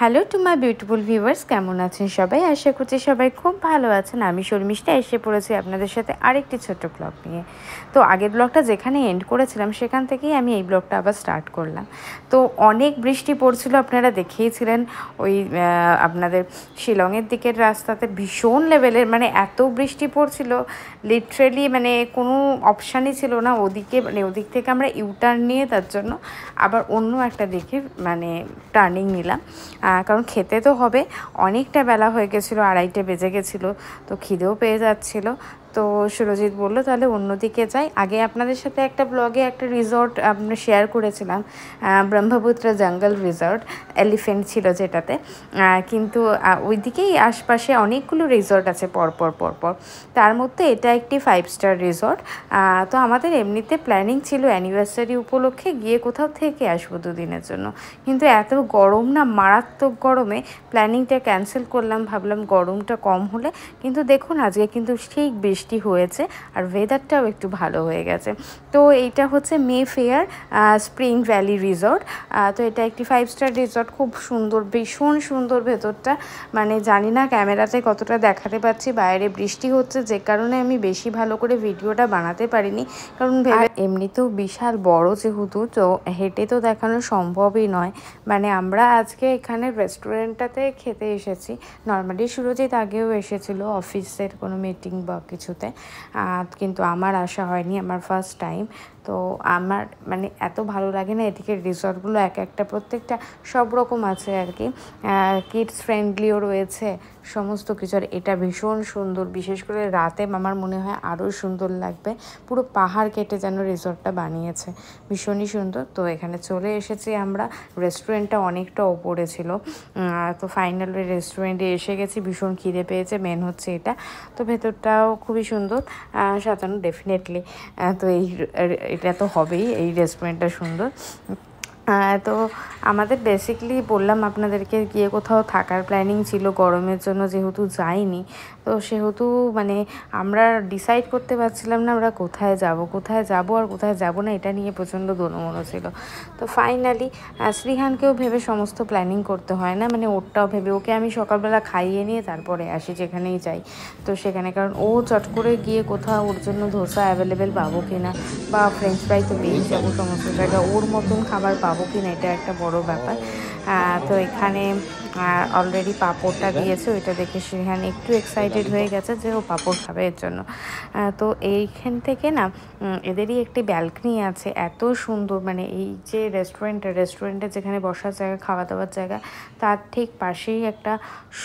Hello to my beautiful viewers, কেমন আছেন সবাই? আশা করছি সবাই খুব ভালো আছেন। আমি শর্মিষ্ঠা এসে পড়েছি আপনাদের সাথে আরেকটি ছোট্ট ব্লগ নিয়ে। তো আগের ব্লগটা যেখানে এন্ড করেছিলাম সেখান থেকেই আমি এই ব্লগটা আবার স্টার্ট করলাম। তো অনেক বৃষ্টি পড়ছিল, আপনারা দেখেইছিলেন ওই আপনাদের শিলংয়ের দিকের রাস্তাতে ভীষণ লেভেলের, মানে এত বৃষ্টি পড়ছিল লিটারেলি, মানে কোনো অপশানই ছিল না ওদিকে, মানে ওদিক থেকে আমরা ইউটার্ন নিয়ে তার জন্য আবার অন্য একটা দিকে মানে টার্নিং নিলাম, কারণ খেতে তো হবে। অনেকটা বেলা হয়ে গেছিলো, 2:30 বেজে গেছিলো, তো খিদেও পেয়ে যাচ্ছিলো। তো সুরজিৎ বললো তাহলে অন্যদিকে যাই। আগে আপনাদের সাথে একটা ব্লগে একটা রিসর্ট আমরা শেয়ার করেছিলাম, ব্রহ্মপুত্র জঙ্গল রিসর্ট, এলিফেন্ট ছিল যেটাতে, কিন্তু ওইদিকেই আশপাশে অনেকগুলো রিসর্ট আছে পরপর। তার মধ্যে এটা একটি 5 স্টার রিসর্ট। তো আমাদের এমনিতে প্ল্যানিং ছিল অ্যানিভার্সারি উপলক্ষে গিয়ে কোথাও থেকে আসবো 2 দিনের জন্য, কিন্তু এত গরম না, মারাত্মক গরমে প্ল্যানিংটা ক্যান্সেল করলাম। ভাবলাম গরমটা কম হলে, কিন্তু দেখুন আজকে কিন্তু ঠিক বৃষ্টি হয়েছে আর ওয়েদারটাও একটু ভালো হয়ে গেছে। তো এইটা হচ্ছে মে ফেয়ার স্প্রিং ভ্যালি রিসর্ট। তো এটা একটি 5 স্টার রিসর্ট, খুব সুন্দর, ভীষণ সুন্দর ভেতরটা। মানে জানি না ক্যামেরাতে কতটা দেখাতে পাচ্ছি, বাইরে বৃষ্টি হচ্ছে যে কারণে আমি বেশি ভালো করে ভিডিওটা বানাতে পারিনি, কারণ এমনিতেও বিশাল বড় যেহেতু, তো হেঁটে তো দেখানো সম্ভবই নয়। মানে আমরা আজকে এখানে রেস্টুরেন্টটাতে খেতে এসেছি। নর্মালি সুরজিৎ আগেও এসেছিল অফিসের কোনো মিটিং বা কিছুতে, কিন্তু আমার আসা হয়নি, আমার ফার্স্ট টাইম। তো আমার মানে এত ভালো লাগে না এদিকে রিসর্টগুলো, একটা প্রত্যেকটা সব রকম আছে আর কি, কিডস ফ্রেন্ডলিও রয়েছে সমস্ত কিছু। আর এটা ভীষণ সুন্দর, বিশেষ করে রাতে আমার মনে হয় আরও সুন্দর লাগবে। পুরো পাহাড় কেটে যেন রিসর্টটা বানিয়েছে, ভীষণই সুন্দর। তো এখানে চলে এসেছি আমরা, রেস্টুরেন্টটা অনেকটা ওপরে ছিল। তো ফাইনালি রেস্টুরেন্টে এসে গেছি, ভীষণ খিদে পেয়েছে, মেন হচ্ছে এটা। তো ভেতরটাও খুবই সুন্দর সাজানো ডেফিনেটলি। তো এটা তো হবেই, এই রেস্টুরেন্টটা সুন্দর। তো আমাদের বেসিক্যালি বললাম আপনাদেরকে, গিয়ে কোথাও থাকার প্ল্যানিং ছিল গরমের জন্য, যেহেতু যাইনি, তো সেহেতু মানে আমরা ডিসাইড করতে পারছিলাম না আমরা কোথায় যাব আর কোথায় যাব না, এটা নিয়ে প্রচণ্ড দোনোমনো ছিল। তো ফাইনালি শ্রীহানকেও ভেবে সমস্ত প্ল্যানিং করতে হয় না, মানে ওরটাও ভেবে, ওকে আমি সকালবেলা খাইয়ে নিয়ে তারপরে আসি যেখানেই যাই। তো সেখানে কারণ ও চট করে গিয়ে কোথাও ওর জন্য ধোসা অ্যাভেলেবেল পাবো কিনা, বা ফ্রেঞ্চ ফ্রাই তো পেয়েই যাবো সমস্ত জায়গায়, ওর মতন খাবার পাবো কিনা এটা একটা বড় ব্যাপার। তো এখানে অলরেডি পাঁপড়টা দিয়েছে, ওইটা দেখে শ্রীহান একটু এক্সাইটেড হয়ে গেছে যে ও পাঁপড় খাবে এর জন্য। তো এইখান থেকে না এদেরই একটি ব্যালকনি আছে, এত সুন্দর, মানে এই যে রেস্টুরেন্টে যেখানে বসার জায়গা, খাওয়া দাওয়ার জায়গা, তার ঠিক পাশেই একটা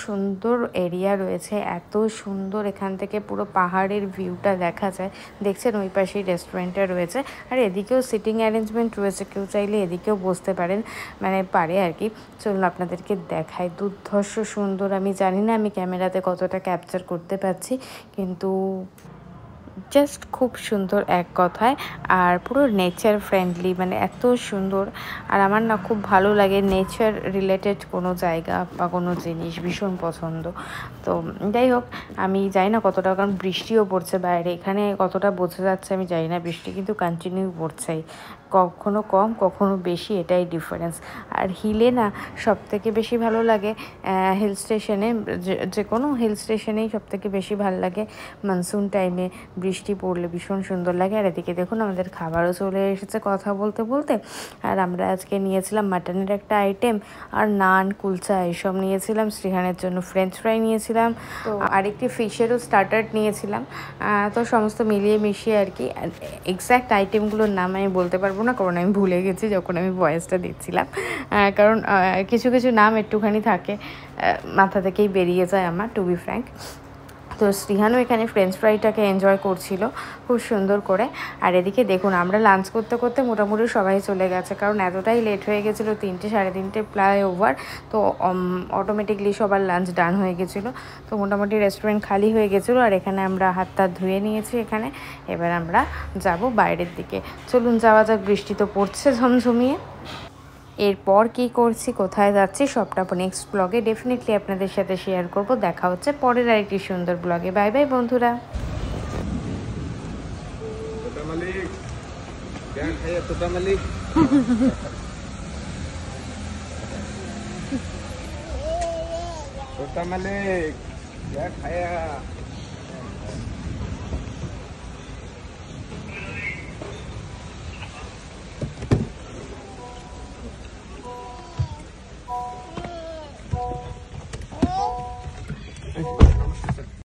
সুন্দর এরিয়া রয়েছে, এত সুন্দর। এখান থেকে পুরো পাহাড়ের ভিউটা দেখা যায়, দেখছেন ওই পাশেই রেস্টুরেন্টটা রয়েছে, আর এদিকেও সিটিং অ্যারেঞ্জমেন্ট রয়েছে, কেউ চাইলে এদিকেও বসতে পারেন, মানে পারে আর কি। চলুন আপনাদেরকে দেখাই, দুর্ধর্ষ সুন্দর। আমি জানি না আমি ক্যামেরাতে কতটা ক্যাপচার করতে পারছি, কিন্তু জাস্ট খুব সুন্দর এক কথায়, আর পুরো নেচার ফ্রেন্ডলি, মানে এত সুন্দর। আর আমার না খুব ভালো লাগে নেচার রিলেটেড কোনো জায়গা বা কোনো জিনিস, ভীষণ পছন্দ। তো যাই হোক, আমি জানি না কতটা, কারণ বৃষ্টিও পড়ছে বাইরে, এখানে কতটা বোঝা যাচ্ছে আমি জানি না, বৃষ্টি কিন্তু কন্টিনিউ পড়ছেই, কখনো কম কখনো বেশি, এটাই ডিফারেন্স। আর হিলে না সবথেকে বেশি ভালো লাগে, হিল স্টেশনে, যে কোনো হিল স্টেশনেই সবথেকে বেশি ভালো লাগে মনসুন টাইমে, বৃষ্টি পড়লে ভীষণ সুন্দর লাগে। আর এদিকে দেখুন আমাদের খাবারও চলে এসেছে কথা বলতে বলতে। আর আমরা আজকে নিয়েছিলাম মাটনের একটা আইটেম, আর নান, কুলচা এসব নিয়েছিলাম। শ্রীহানের জন্য ফ্রেঞ্চ ফ্রাই নিয়েছিলাম, তো আরেকটি ফিশেরও স্টার্টার নিয়েছিলাম। তো সমস্ত মিলিয়ে মিশিয়ে আর কি। এক্স্যাক্ট আইটেমগুলোর নাম আমি বলতে পারবো না, কারণ আমি ভুলে গেছি যখন আমি ভয়েসটা দিচ্ছিলাম, কারণ কিছু কিছু নাম একটুখানি থাকে, মাথা থেকেই বেরিয়ে যায় আমার, টু বি ফ্র্যাঙ্ক। তো শ্রীহানও এখানে ফ্রেঞ্চ ফ্রাইটাকে এনজয় করছিল খুব সুন্দর করে। আর এদিকে দেখুন আমরা লাঞ্চ করতে করতে মোটামুটি সবাই চলে গেছে, কারণ এতটাই লেট হয়ে গেছিলো, 3টে সাড়ে 3টে প্রায় ওভার। তো অটোমেটিকলি সবার লাঞ্চ ডান হয়ে গেছিলো, তো মোটামুটি রেস্টুরেন্ট খালি হয়ে গেছিলো। আর এখানে আমরা হাত টাত ধুয়ে নিয়েছি এখানে, এবার আমরা যাব বাইরের দিকে। চলুন যাওয়া যাক, বৃষ্টি তো পড়ছে ঝমঝমিয়ে। এরপর কি করছি, কোথায় যাচ্ছি, সবটা নেক্সট ব্লগে ডেফিনেটলি আপনাদের সাথে শেয়ার করব। দেখা হচ্ছে পরের আরেকটি সুন্দর ব্লগে। বাই বাই বন্ধুরা। तोता मलिक क्या खाया?